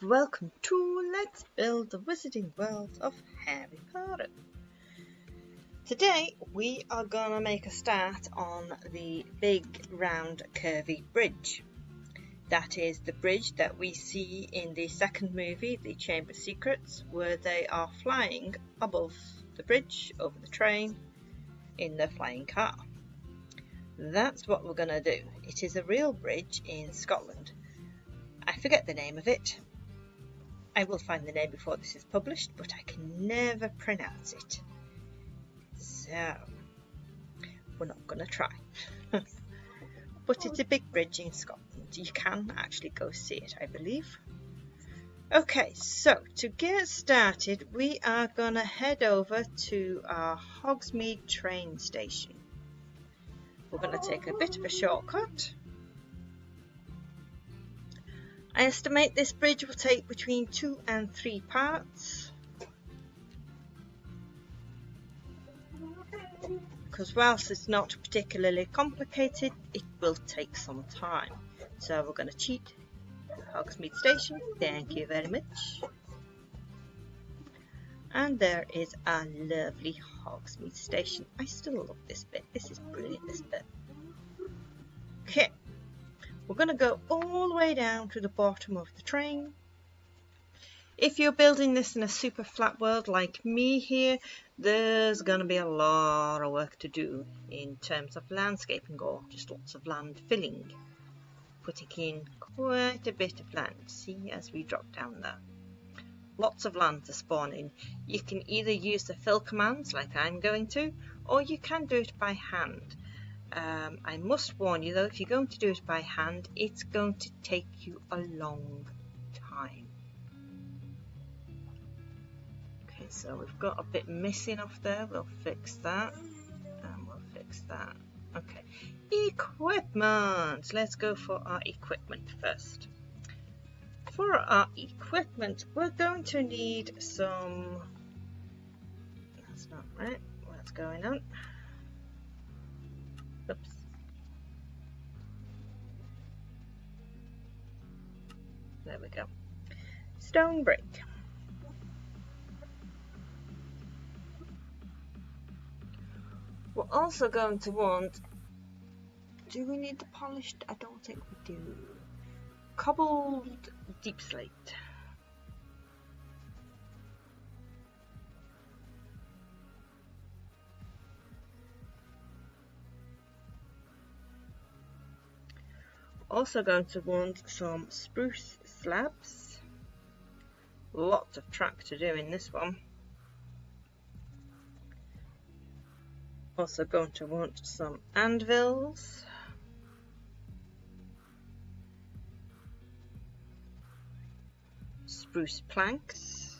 welcome to Let's Build the Wizarding World of Harry Potter. Today we are gonna make a start on the big round curvy bridge. That is the bridge that we see in the second movie, The Chamber of Secrets, where they are flying above the bridge over the train in their flying car. That's what we're gonna do. It is a real bridge in Scotland. I forget the name of it. I will find the name before this is published, but I can never pronounce it. So, we're not going to try. But it's a big bridge in Scotland. You can actually go see it, I believe. Okay, so to get started, we are going to head over to our Hogsmeade train station. We're going to take a bit of a shortcut. I estimate this bridge will take between 2 and 3 parts, because whilst it's not particularly complicated, it will take some time. So we're going to cheat Hogsmeade Station, thank you very much. And there is our lovely Hogsmeade Station. I still love this bit, this is brilliant, this bit. Okay. We're going to go all the way down to the bottom of the train. If you're building this in a super flat world like me here, there's going to be a lot of work to do in terms of landscaping or just lots of land filling. Putting in quite a bit of land. See as we drop down there. Lots of land to spawn in. You can either use the fill commands like I'm going to, or you can do it by hand. I must warn you though, if you're going to do it by hand, it's going to take you a long time. Okay, so we've got a bit missing off there, we'll fix that, and we'll fix that. Okay, equipment! Let's go for our equipment first. For our equipment, we're going to need some... That's not right, what's going on? Oops. There we go. Stone brick. We're also going to want... Do we need the polished? I don't think we do. Cobbled deep slate. Also going to want some spruce slabs. Lots of track to do in this one. Also going to want some anvils. Spruce planks.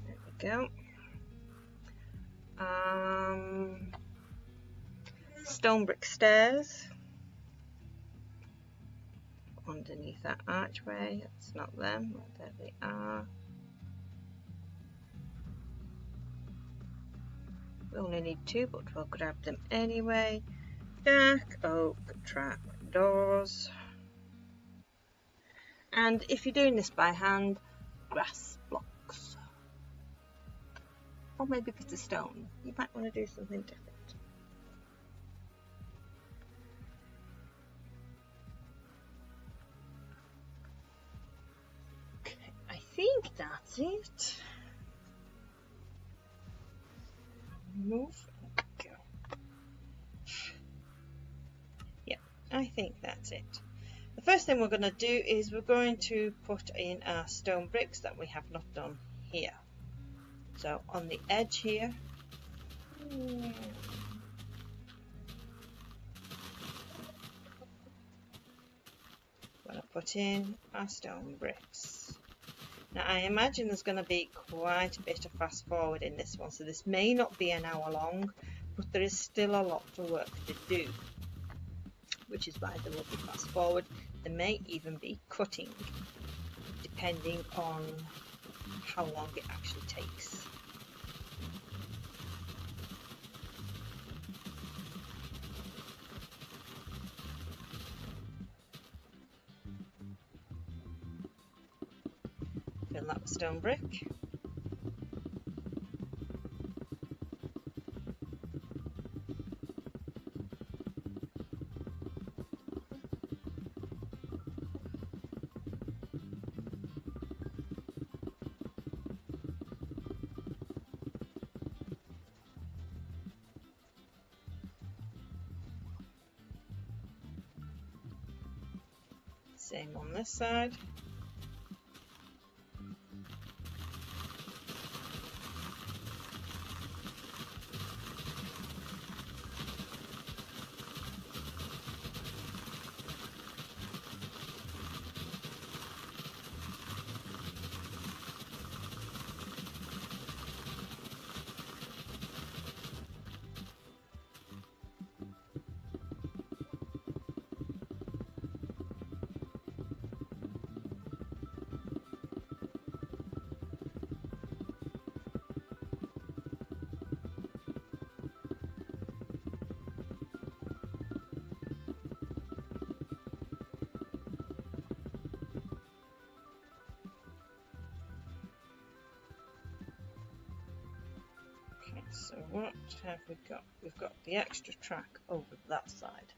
There we go. Stone brick stairs. Underneath that archway, it's not them, there they are. We only need 2, but we'll grab them anyway. Dark oak trap doors. And if you're doing this by hand, grass blocks. Or maybe a bit of stone. You might want to do something different. I think that's it. Move. Go. Yeah, I think that's it. The first thing we're going to do is we're going to put in our stone bricks that we have not done here. So on the edge here. I'm going to put in our stone bricks. Now I imagine there's going to be quite a bit of fast forward in this one, so this may not be an hour long, but there is still a lot of work to do, which is why there will be fast forward. There may even be cutting, depending on how long it actually takes. Fill that with stone brick. Same on this side. So what have we got? We've got the extra track over that side.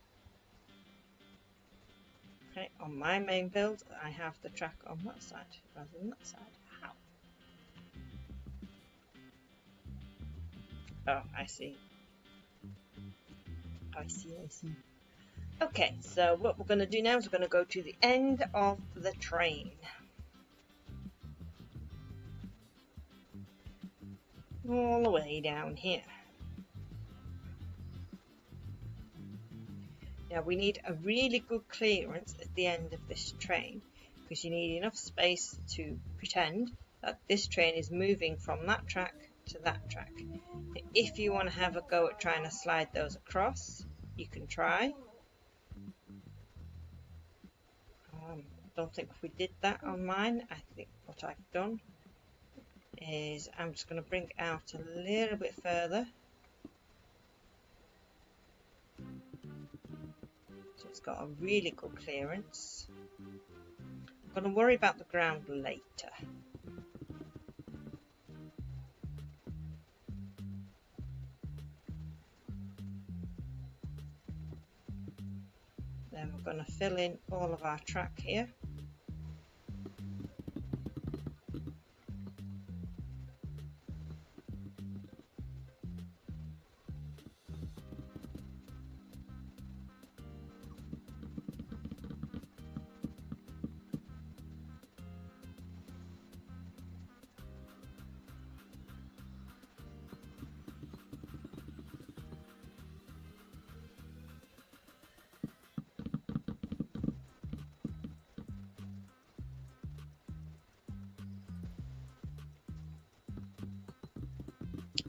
Okay, on my main build I have the track on that side rather than that side. How? Oh, I see. I see. Okay, so what we're going to do now is we're going to go to the end of the train. All the way down here. Now we need a really good clearance at the end of this train because you need enough space to pretend that this train is moving from that track to that track. If you want to have a go at trying to slide those across, you can try. Don't think we did that on mine. I think what I've done is I'm just going to bring it out a little bit further. So it's got a really good clearance. I'm going to worry about the ground later. Then we're going to fill in all of our track here.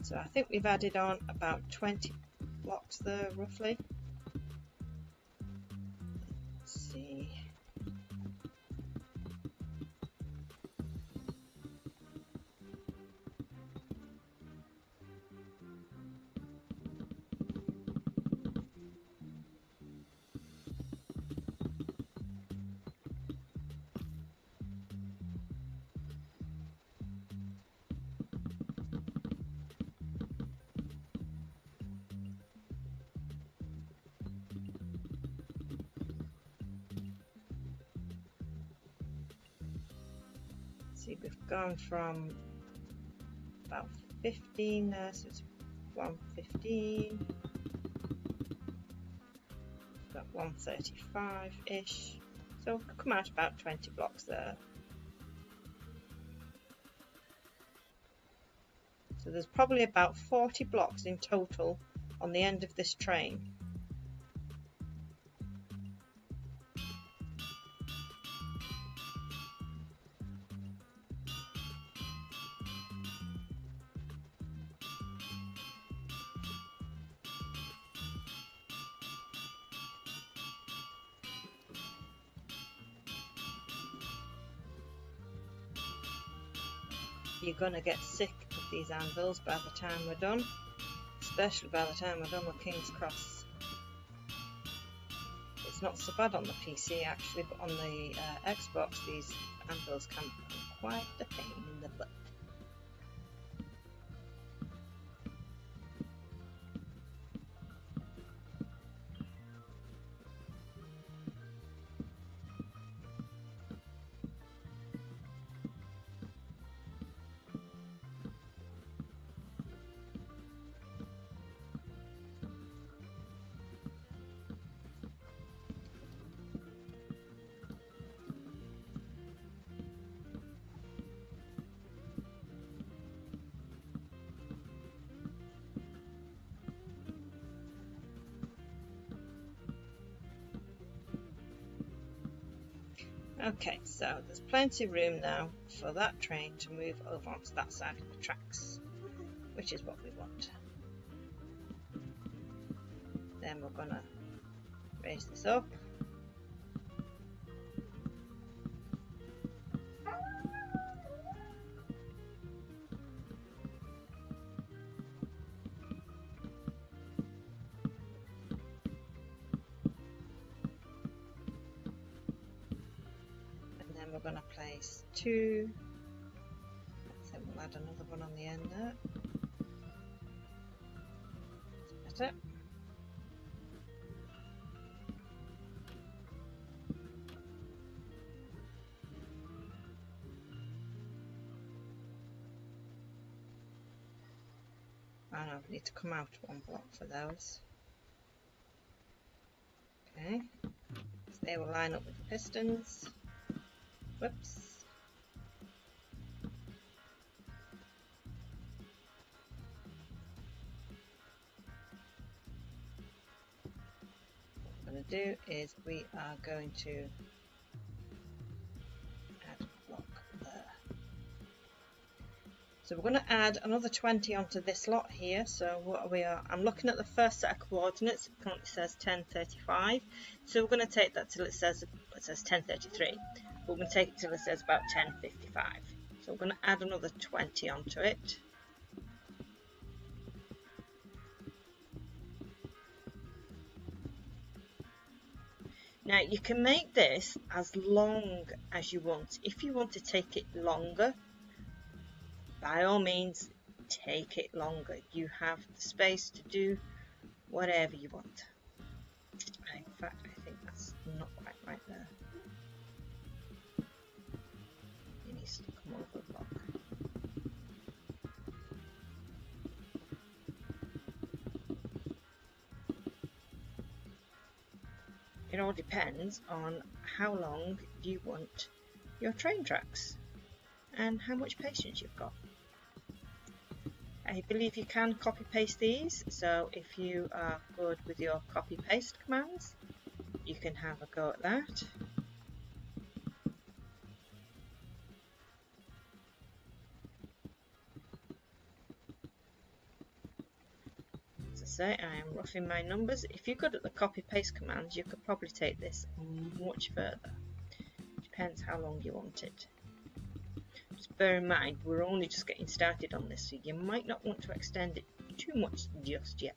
So I think we've added on about 20 blocks there roughly. Let's see. See, we've gone from about 15 there, so it's 115, about 135-ish, so we've come out about 20 blocks there. So there's probably about 40 blocks in total on the end of this train. You're going to get sick of these anvils by the time we're done, especially by the time we're done with King's Cross. It's it's not so bad on the PC actually, but on the Xbox these anvils can become quite a pain in the butt. Okay, so there's plenty of room now for that train to move over onto that side of the tracks, which is what we want. Then we're going to raise this up. We're going to place two, so we'll add another one on the end there. That's better. And I need to come out one block for those. Okay, so they will line up with the pistons. Whoops. What we're going to do is we are going to add a block there. So we're going to add another 20 onto this lot here. So what we are, I'm looking at the first set of coordinates. It currently says 1035. So we're going to take that till it says 1033. But we're going to take it till it says about 1055. So we're going to add another 20 onto it. Now you can make this as long as you want. If you want to take it longer, by all means take it longer. You have the space to do whatever you want. In fact, I think that's not quite right there. It needs to come over the block. It all depends on how long you want your train tracks and how much patience you've got. I believe you can copy paste these, so if you are good with your copy paste commands, you can have a go at that. As I say, I am roughing my numbers. If you're good at the copy paste commands, you could probably take this much further. Depends how long you want it. Just bear in mind, we're only just getting started on this, so you might not want to extend it too much just yet.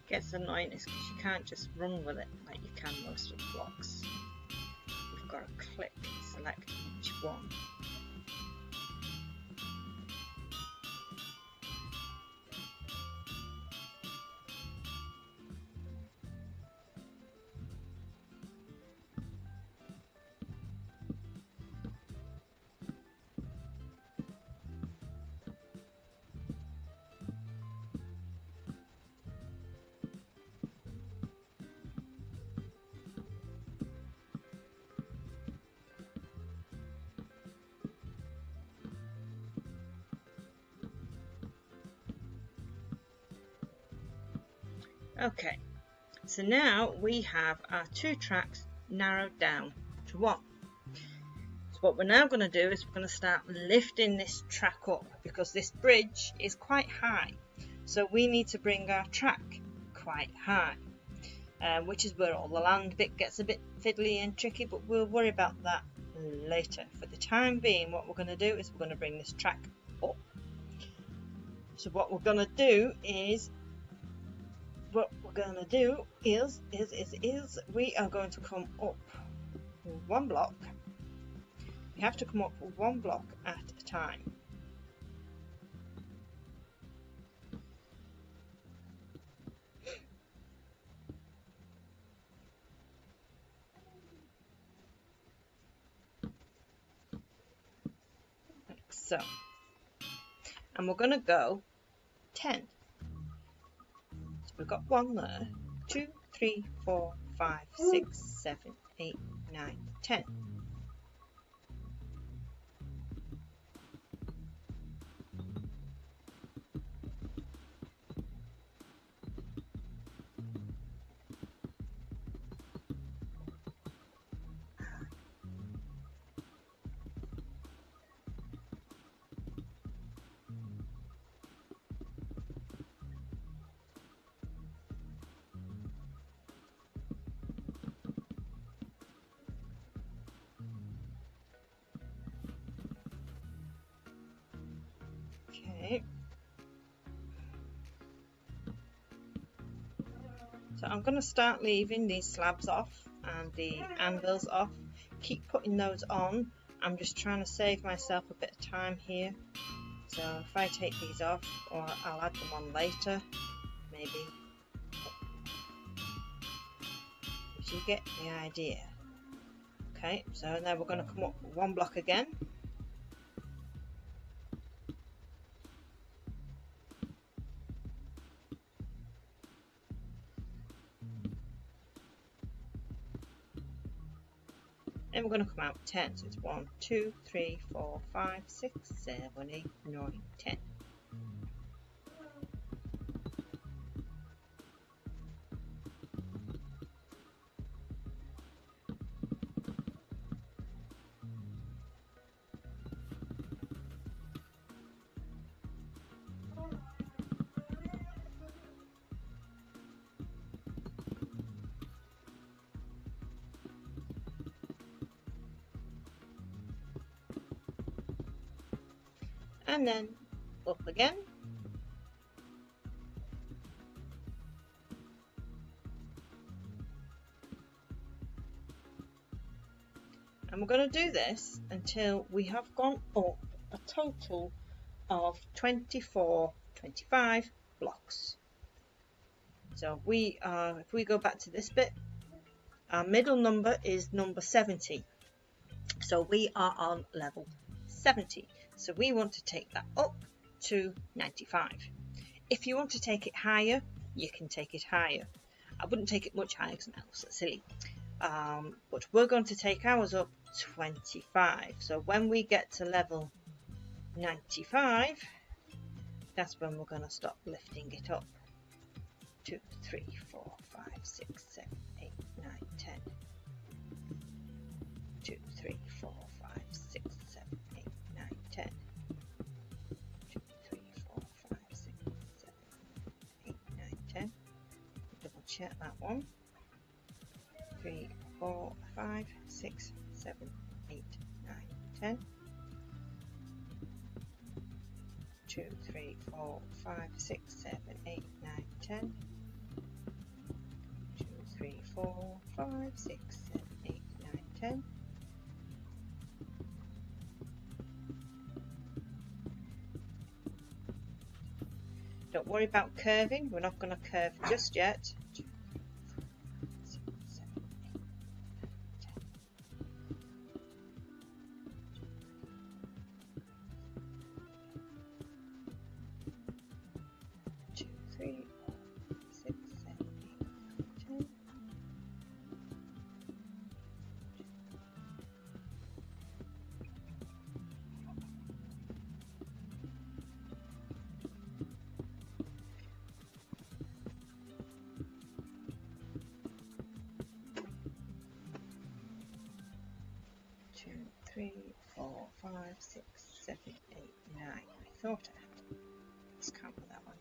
Gets annoying is because you can't just run with it like you can most of the blocks. You've got to click and select each one. Okay, so now we have our 2 tracks narrowed down to 1. So what we're now going to do is we're going to start lifting this track up, because this bridge is quite high. So we need to bring our track quite high, which is where all the land bit gets a bit fiddly and tricky, but we'll worry about that later. For the time being, what we're going to do is we're going to bring this track up. So what we're going to do is we are going to come up 1 block. We have to come up 1 block at a time. Like so. And we're going to go 10. So we've got 1 there, 2, 3, 4, 5, 6, 7, 8, 9, 10. Okay. So I'm going to start leaving these slabs off and the anvils off. Keep putting those on. I'm just trying to save myself a bit of time here. So if I take these off, or I'll add them on later, maybe. But you get the idea. Okay, so now we're going to come up 1 block again. And we're going to come out 10. So it's 1, 2, 3, 4, 5, 6, 7, 8, 9, 10. And then up again. And we're going to do this until we have gone up a total of 24, 25 blocks. So if we go back to this bit, our middle number is number 70. So we are on level 70. So we want to take that up to 95. If you want to take it higher, you can take it higher. I wouldn't take it much higher because that's silly. But we're going to take ours up 25. So when we get to level 95, that's when we're going to stop lifting it up. 2, 3, 4, 5, 6, 7, 8, 9, 10. 2, 3, 4, 5, 6, 7, 8, 9, 10. 2, 3, 4, 5, 6, 7, 8, 9, 10. Double check that one. 3, 4, 5, 6, 7, 8, 9, 10. 2, 3, 4, 5, 6, 7, 8, 9, 10. 2, 3, 4, 5, 6, 7, 8, 9, 10. Don't worry about curving, we're not going to curve just yet. 2, 3, 4, 5, 6, 7, 8, 9, 10. 2, 3, 4, 6, 7, 8, 9, 10. 2, 2, 3, 4, 5, 6, 7, 8, 9. I thought I had. Let's count that one.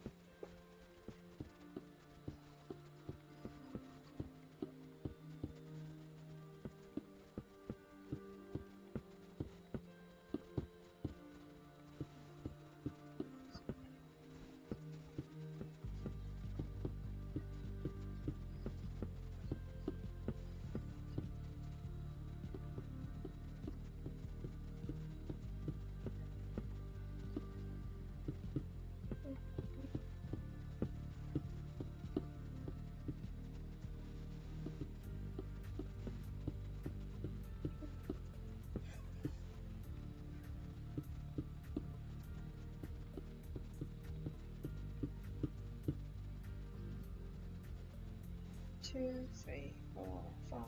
2, 3, 4, 5,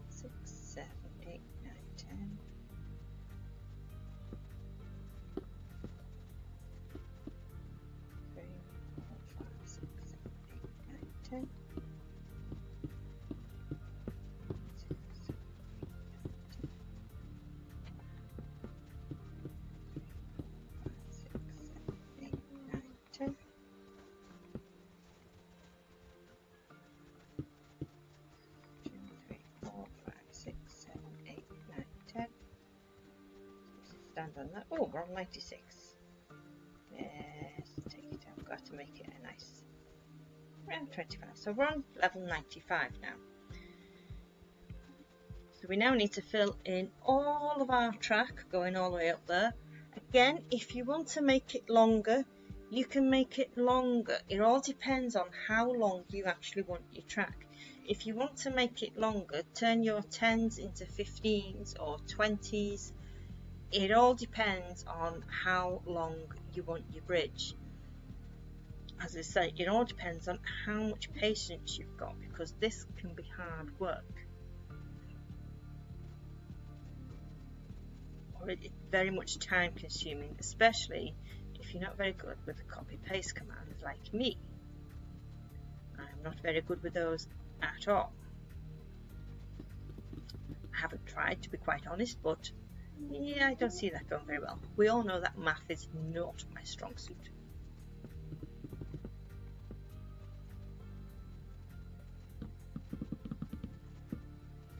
6, 7, 8, 9, 10. 3, 4, 5, 6, 7, 8, 9, 10. 10. Stand on that. Oh, we're on 96. Yes, take it out. Got to make it a nice around 25. So we're on level 95 now. So we now need to fill in all of our track going all the way up there. Again, if you want to make it longer, you can make it longer. It all depends on how long you actually want your track. If you want to make it longer, turn your 10s into 15s or 20s. It all depends on how long you want your bridge. As I say, it all depends on how much patience you've got, because this can be hard work. Or it's very much time consuming, especially if you're not very good with the copy paste commands like me. I'm not very good with those at all. I haven't tried, to be quite honest, but yeah, I don't see that going very well. We all know that math is not my strong suit.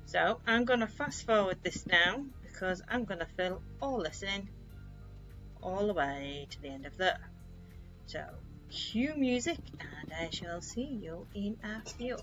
So I'm going to fast forward this now, because I'm going to fill all this in all the way to the end of there. So cue music and I shall see you in a few.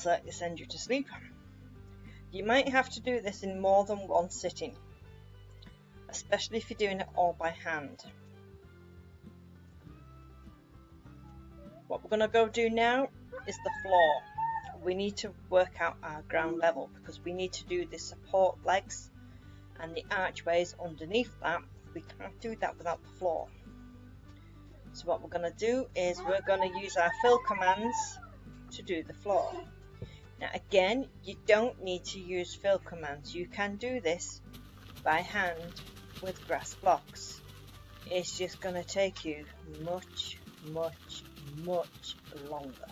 certainly send you to sleep. You might have to do this in more than one sitting, especially if you're doing it all by hand. What we're going to go do now is the floor. We need to work out our ground level because we need to do the support legs and the archways underneath that. We can't do that without the floor. So what we're going to do is we're going to use our fill commands to do the floor. Now again, you don't need to use fill commands. You can do this by hand with grass blocks. It's just going to take you much longer.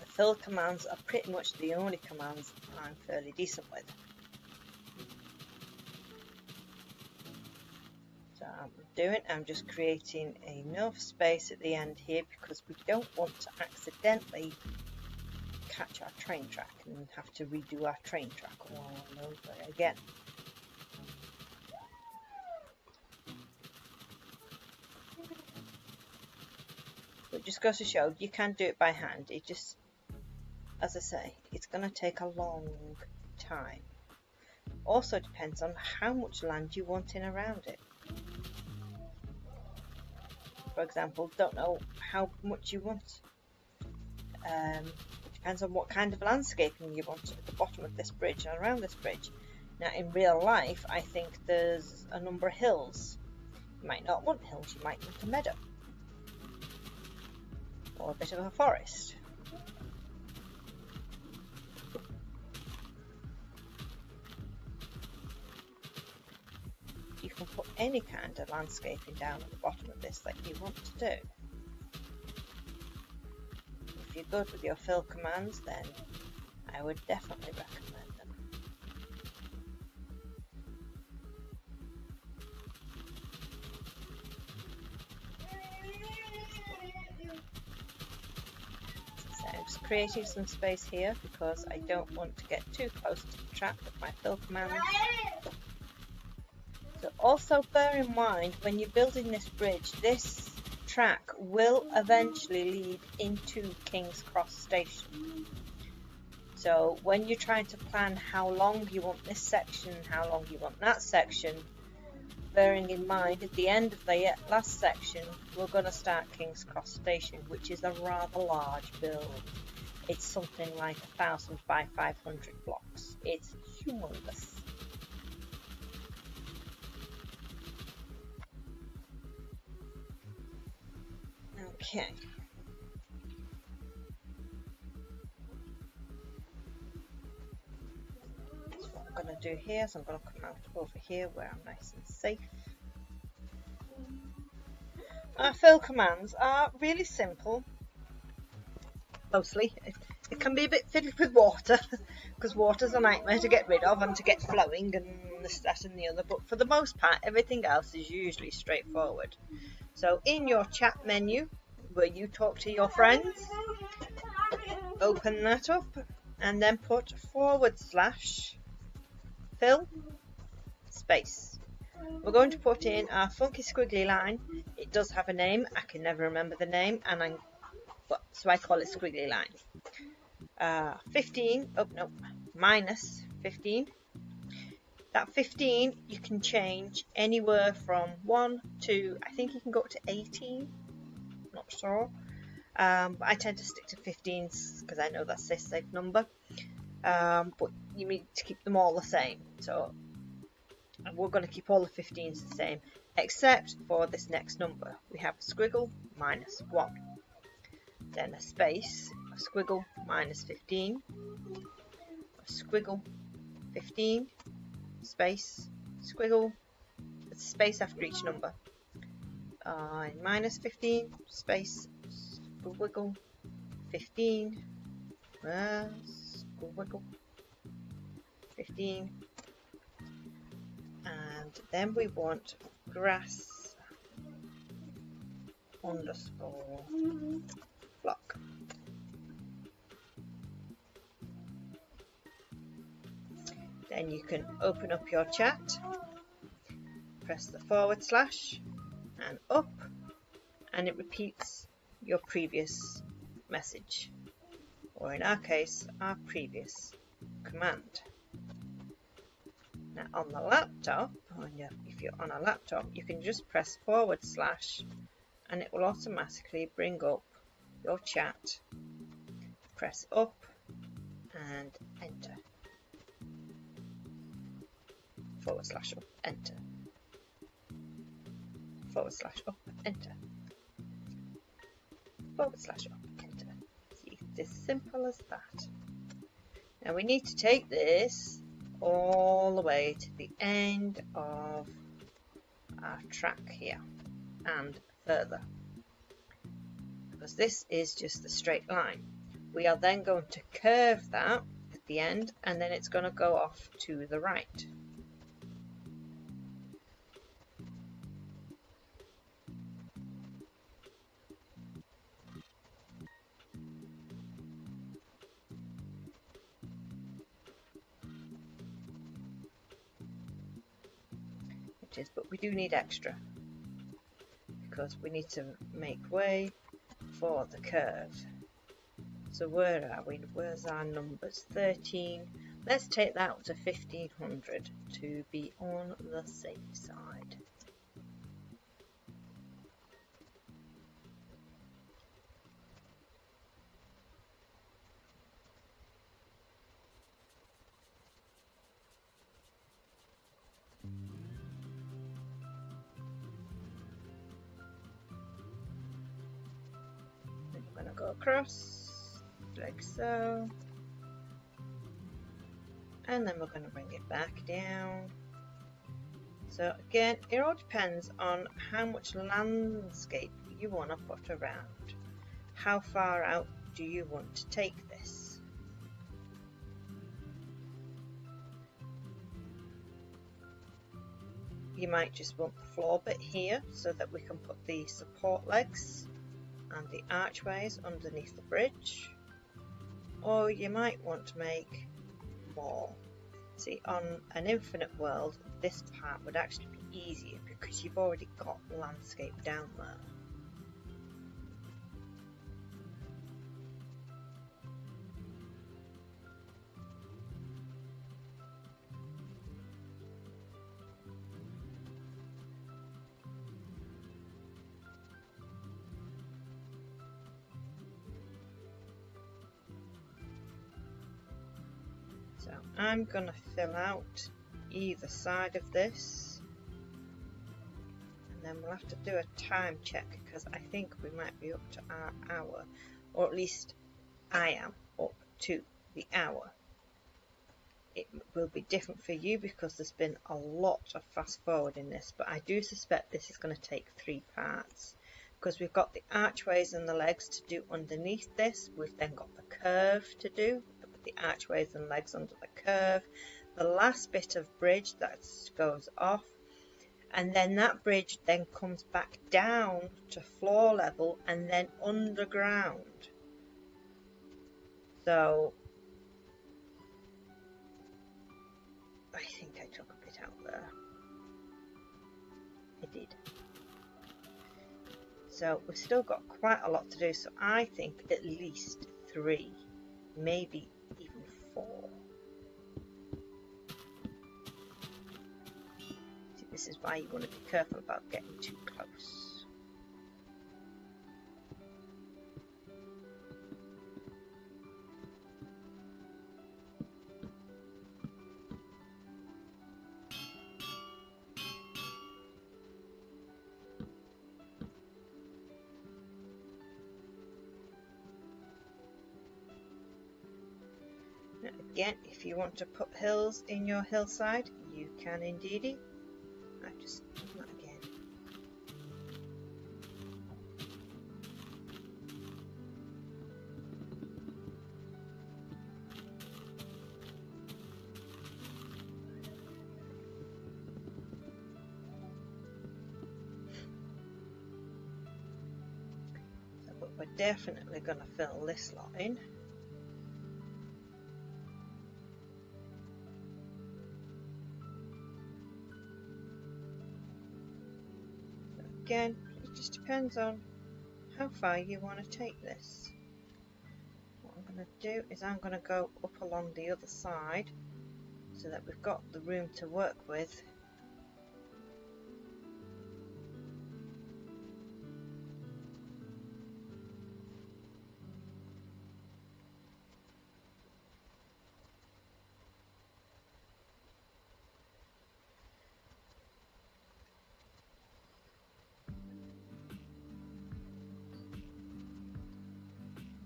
The fill commands are pretty much the only commands I'm fairly decent with. So I'm just creating enough space at the end here because we don't want to accidentally catch our train track and have to redo our train track all over again. But just goes to show you can do it by hand. It just, as I say, it's going to take a long time. Also depends on how much land you want in around it. For example, don't know how much you want. It depends on what kind of landscaping you want at the bottom of this bridge and around this bridge. Now in real life, I think there's a number of hills. You might not want hills, you might want a meadow. Or a bit of a forest. You can put any kind of landscaping down at the bottom of this that you want to do. If you're good with your fill commands, then I would definitely recommend them. So I'm just creating some space here because I don't want to get too close to the track with my fill commands. So also bear in mind when you're building this bridge, this track will eventually lead into King's Cross Station. So when you're trying to plan how long you want this section, how long you want that section, bearing in mind at the end of the last section we're going to start King's Cross Station, which is a rather large build. It's something like 1,000 by 500 blocks. It's humongous. Okay. So what I'm going to do here is I'm going to come out over here where I'm nice and safe. Our fill commands are really simple. Mostly. It can be a bit fiddled with water because water's a nightmare to get rid of and to get flowing and this, that and the other, but for the most part everything else is usually straightforward. So in your chat menu where you talk to your friends, open that up and then put / fill space. We're going to put in our funky squiggly line. It does have a name, I can never remember the name, and so I call it squiggly line. 15, oh no, minus 15. That 15 you can change anywhere from 1 to, I think you can go up to 18, not sure. But I tend to stick to 15s because I know that's a safe number. But you need to keep them all the same. So we're going to keep all the 15s the same, except for this next number. We have a squiggle minus 1. Then a space, a squiggle minus 15, a squiggle 15, space, squiggle, with a space after each number. Minus 15, space, squiggle, 15, squiggle, 15, and then we want grass underscore block. Then you can open up your chat, press the / and up, and it repeats your previous message, or in our case, our previous command. Now on the laptop, if you're on a laptop, you can just press / and it will automatically bring up your chat. Press up and enter. / up, enter. / up, enter. / up, enter. See, it's as simple as that. Now we need to take this all the way to the end of our track here and further, because this is just a straight line. We are then going to curve that at the end, and then it's going to go off to the right. But we do need extra because we need to make way for the curve. So where are we? Where's our numbers? 13. Let's take that up to 1500 to be on the safe side. I'm going to go across like so, and then we're going to bring it back down. So again, it all depends on how much landscape you want to put around. How far out do you want to take this? You might just want the floor bit here so that we can put the support legs and the archways underneath the bridge, or you might want to make more. See, on an infinite world, this part would actually be easier because you've already got landscape down there. So I'm going to fill out either side of this, and then we'll have to do a time check because I think we might be up to our hour, or at least I am up to the hour. It will be different for you because there's been a lot of fast forward in this, but I do suspect this is going to take 3 parts because we've got the archways and the legs to do underneath this. We've then got the curve to do, the archways and legs under the curve, the last bit of bridge that goes off, and then that bridge then comes back down to floor level and then underground. So I think I took a bit out there. I did. So we've still got quite a lot to do, so I think at least 3, maybe even 4. See, this is why you want to be careful about getting too close. Again, if you want to put hills in your hillside, you can indeedy. I've just done that again. So, but we're definitely going to fill this lot in. Again, it just depends on how far you want to take this. going to do is I'm going to go up along the other side so that we've got the room to work with.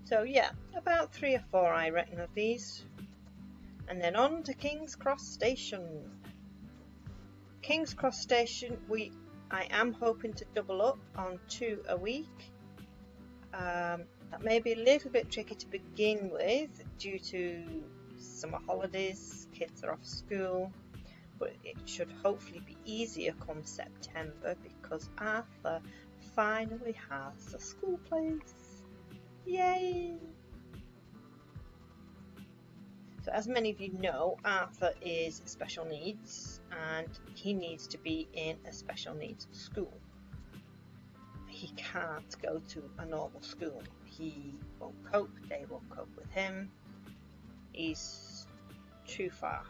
So yeah, about 3 or 4 I reckon of these. And then on to King's Cross Station. King's Cross Station, I am hoping to double up on 2 a week. That may be a little bit tricky to begin with due to summer holidays, kids are off school, but it should hopefully be easier come September because Arthur finally has a school place. Yay! So as many of you know, Arthur is special needs and he needs to be in a special needs school. He can't go to a normal school. He won't cope, they won't cope with him. He's too far.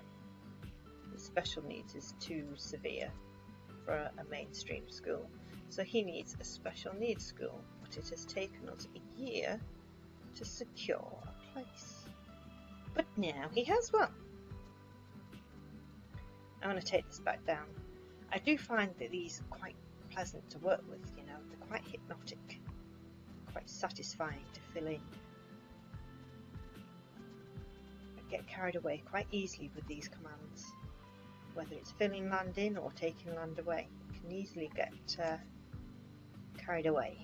His special needs is too severe for a mainstream school. So he needs a special needs school, but it has taken us a year to secure a place. But now he has one. I'm going to take this back down. I do find that these are quite pleasant to work with, you know, they're quite hypnotic, quite satisfying to fill in. I get carried away quite easily with these commands, whether it's filling land in or taking land away. You can easily get carried away.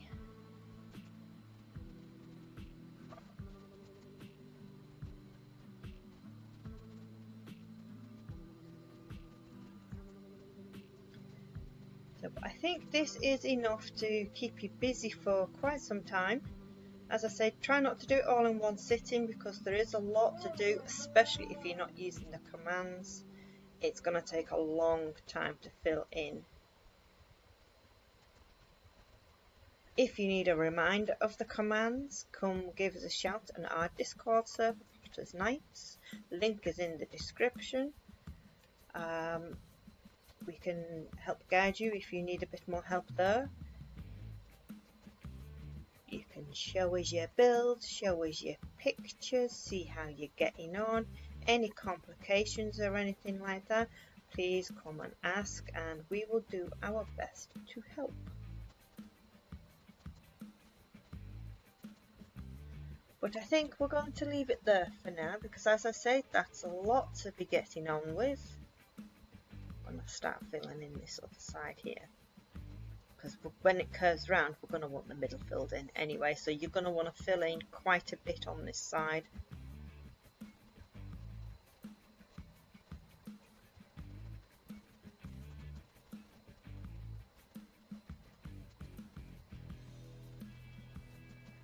So I think this is enough to keep you busy for quite some time. As I said, try not to do it all in one sitting because there is a lot to do, especially if you're not using the commands. It's going to take a long time to fill in. If you need a reminder of the commands, come give us a shout on our Discord server, Potter's Knights. Link is in the description. We can help guide you if you need a bit more help there. You can show us your builds, show us your pictures, see how you're getting on. Any complications or anything like that, please come and ask and we will do our best to help. But I think we're going to leave it there for now because, as I say, that's a lot to be getting on with. I'm going to start filling in this other side here because when it curves round we're going to want the middle filled in anyway, so you're going to want to fill in quite a bit on this side.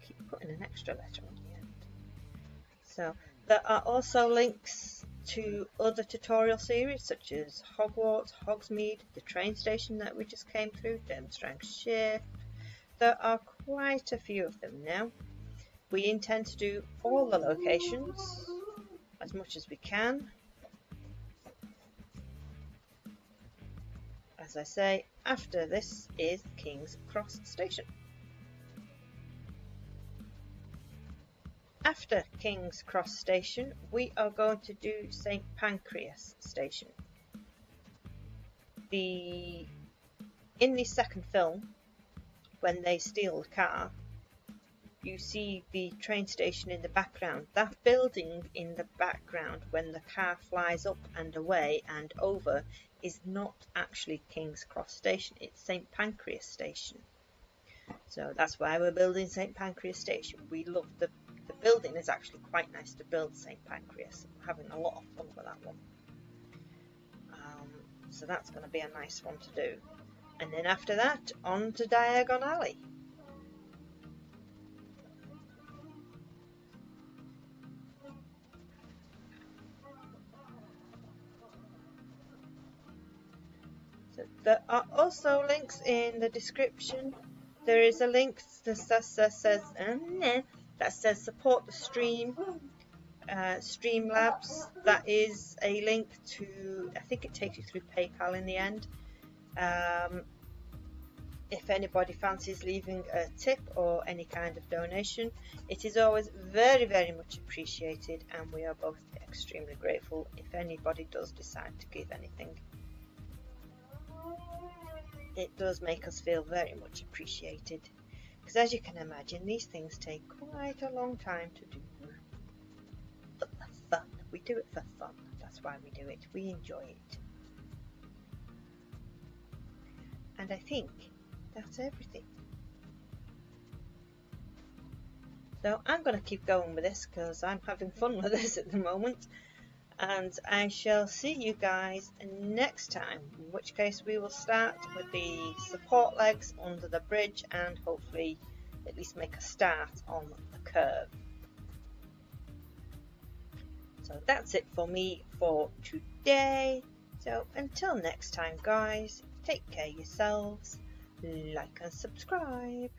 Keep putting an extra letter on the end. So there are also links to other tutorial series such as Hogwarts, Hogsmeade, the train station that we just came through, Durmstrang Ship. There are quite a few of them now. We intend to do all the locations as much as we can. As I say, after this is King's Cross Station. After King's Cross Station, we are going to do St. Pancras Station. In the second film, when they steal the car, you see the train station in the background. That building in the background when the car flies up and away and over is not actually King's Cross Station, it's St. Pancras Station. So that's why we're building St. Pancras Station. We love the building is actually quite nice to build, St. Pancras. I'm having a lot of fun with that one. So that's going to be a nice one to do. And then after that, on to Diagon Alley. So there are also links in the description. There is a link that says that says support the stream, Streamlabs. That is a link to, I think it takes you through PayPal in the end. If anybody fancies leaving a tip or any kind of donation, it is always very, very much appreciated, and we are both extremely grateful if anybody does decide to give anything. It does make us feel very much appreciated, because as you can imagine, these things take quite a long time to do. But the fun, we do it for fun, that's why we do it, we enjoy it. And I think that's everything. So I'm going to keep going with this because I'm having fun with this at the moment, and I shall see you guys next time, in which case we will start with the support legs under the bridge and hopefully at least make a start on the curve. So that's it for me for today. So until next time guys, take care of yourselves, like and subscribe.